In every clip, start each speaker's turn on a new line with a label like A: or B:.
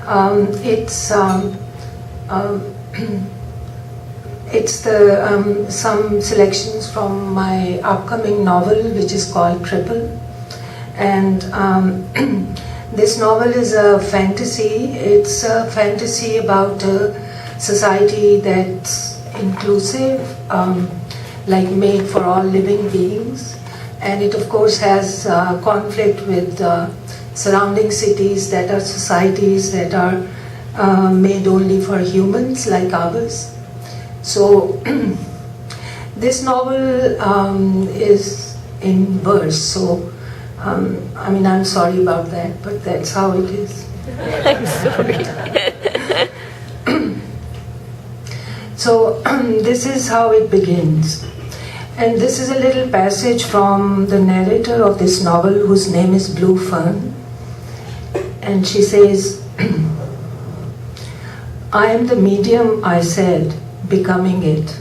A: It's um, it's the some selections from my upcoming novel, which is called Cripple, and this novel is a fantasy. It's a fantasy about a society that's inclusive, like made for all living beings, and it of course has conflict with surrounding cities that are societies that are made only for humans like ours. So this novel is in verse, so I mean, I'm sorry about that, but that's how it is.
B: I'm sorry.
A: So this is how it begins. And this is a little passage from the narrator of this novel, whose name is Blue Fern. And she says, I am the medium, I said, becoming it.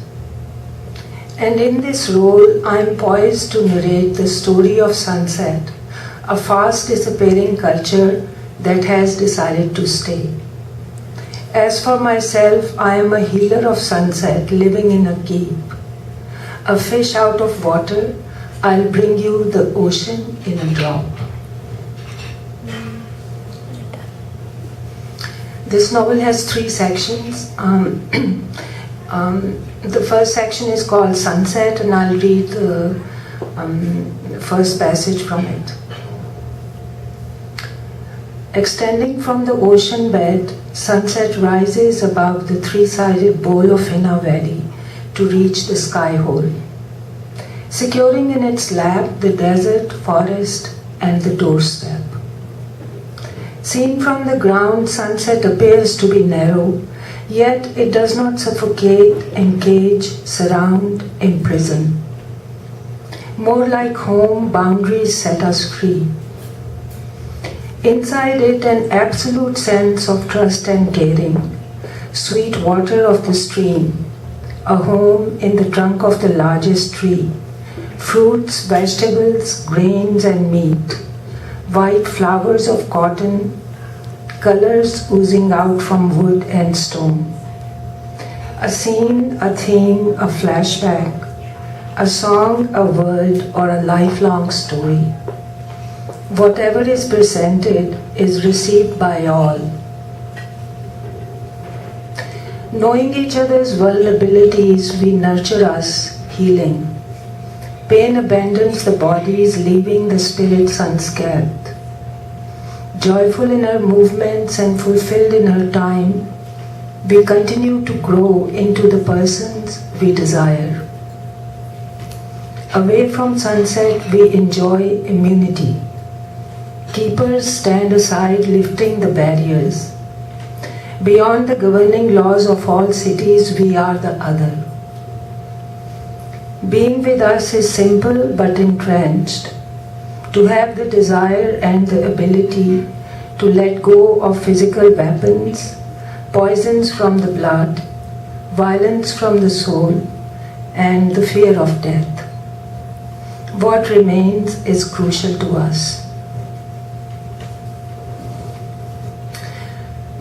A: And in this role, I am poised to narrate the story of sunset, a fast disappearing culture that has decided to stay. As for myself, I am a healer of sunset living in a keep. A fish out of water, I'll bring you the ocean in a drop. This novel has 3 sections. The first section is called Sunset, and I'll read the first passage from it. Extending from the ocean bed, sunset rises above the 3-sided bowl of Hinna Valley to reach the sky hole, securing in its lap the desert, forest, and the doorstep. Seen from the ground, sunset appears to be narrow, yet it does not suffocate, encage, surround, imprison. More like home, boundaries set us free. Inside it, an absolute sense of trust and caring, sweet water of the stream, a home in the trunk of the largest tree, fruits, vegetables, grains, and meat, white flowers of cotton, colors oozing out from wood and stone. A scene, a theme, a flashback, a song, a word, or a lifelong story. Whatever is presented is received by all. Knowing each other's vulnerabilities, we nurture us, healing. Pain abandons the bodies, leaving the spirits unscathed. Joyful in our movements and fulfilled in our time, we continue to grow into the persons we desire. Away from sunset, we enjoy immunity. Keepers stand aside, lifting the barriers. Beyond the governing laws of all cities, we are the other. Being with us is simple but entrenched. To have the desire and the ability to let go of physical weapons, poisons from the blood, violence from the soul, and the fear of death. What remains is crucial to us.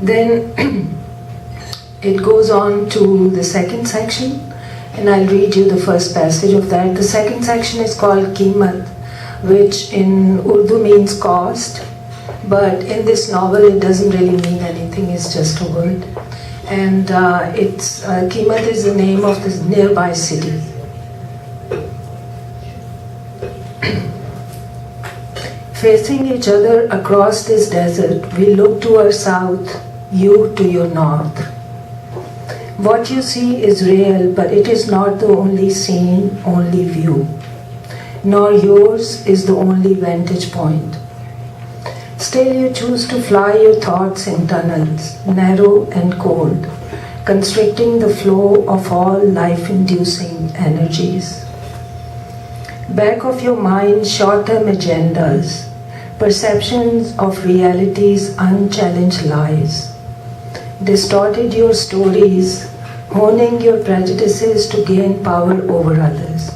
A: Then it goes on to the second section, and I'll read you the first passage of that. The second section is called Qeemat, which in Urdu means cost, but in this novel it doesn't really mean anything, it's just a word. And Qeemat is the name of this nearby city. Facing each other across this desert, we look to our south, you to your north. What you see is real, but it is not the only scene, only view. Nor yours is the only vantage point. Still you choose to fly your thoughts in tunnels, narrow and cold, constricting the flow of all life-inducing energies. Back of your mind, short-term agendas, perceptions of reality's unchallenged lies. Distorted your stories, honing your prejudices to gain power over others.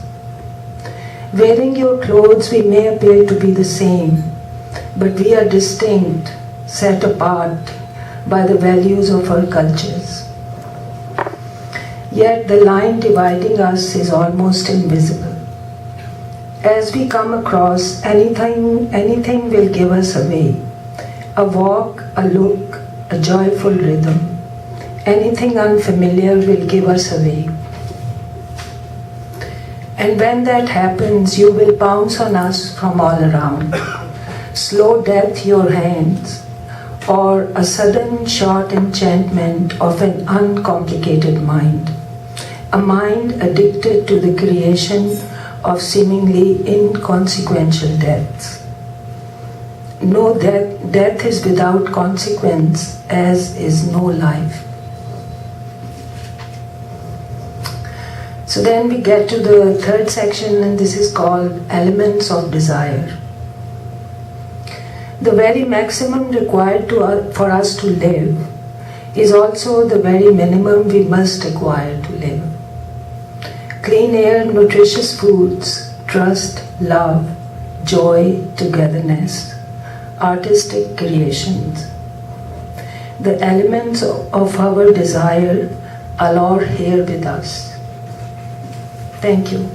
A: Wearing your clothes, we may appear to be the same, but we are distinct, set apart, by the values of our cultures. Yet the line dividing us is almost invisible. As we come across anything will give us away. A walk, a look, a joyful rhythm. Anything unfamiliar will give us away. And when that happens, you will pounce on us from all around. Slow death your hands, or a sudden short enchantment of an uncomplicated mind. A mind addicted to the creation of seemingly inconsequential deaths. No death is without consequence, as is no life. So then we get to the third section, and this is called Elements of Desire. The very maximum required for us to live is also the very minimum we must acquire to live. Clean air, nutritious foods, trust, love, joy, togetherness, artistic creations. The elements of our desire are all here with us. Thank you.